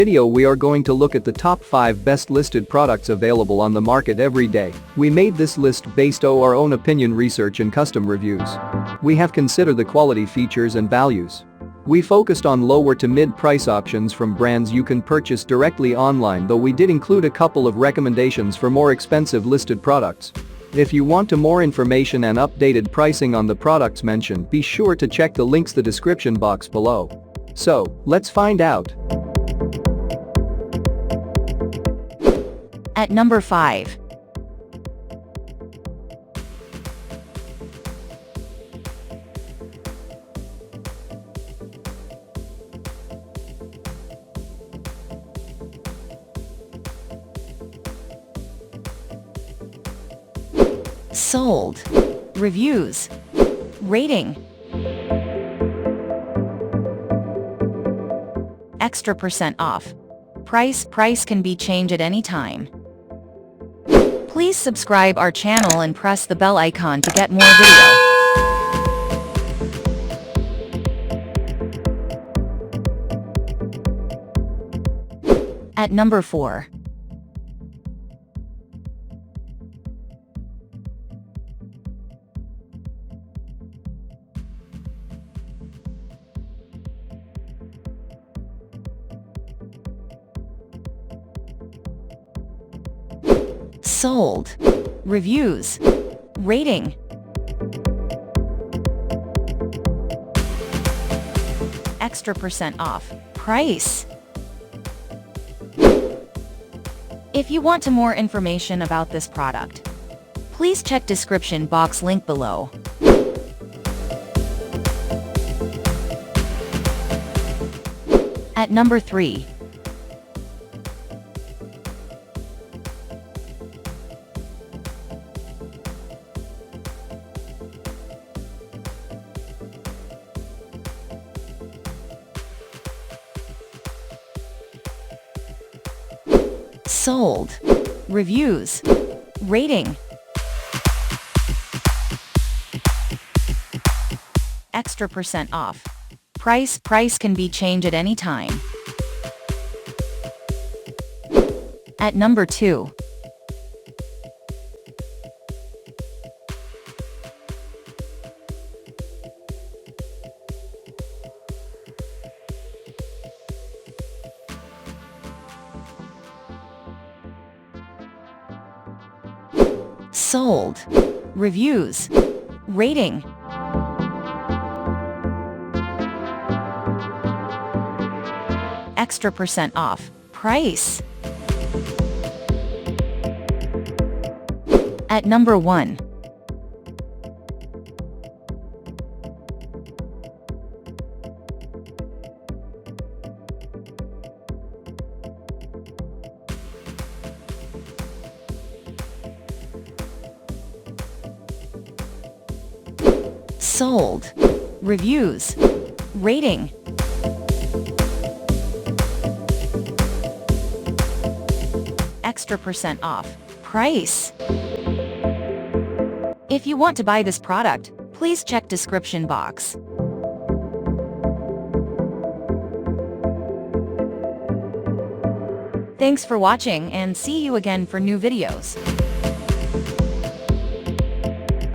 Video we are going to look at the top 5 best listed products available on the market every day. We made this list based on our own opinion, research and custom reviews. We have considered the quality, features and values. We focused on lower to mid price options from brands you can purchase directly online, though we did include a couple of recommendations for more expensive listed products. If you want more information and updated pricing on the products mentioned, be sure to check the links in the description box below. So, let's find out. At number 5. Sold. Reviews. Rating. Extra % off. Price can be changed at any time. Please subscribe our channel and press the bell icon to get more video. At number 4. Sold. Reviews. Rating. Extra % off. Price. If you want more information about this product, please check description box link below. At number 3. Sold. Reviews. Rating. Extra % off. Price can be changed at any time. At number 2. Sold. Reviews. Rating. Extra % off. Price. At number 1. Sold. Reviews. Rating. Extra % off. Price. If you want to buy this product, please check description box. Thanks for watching and see you again for new videos.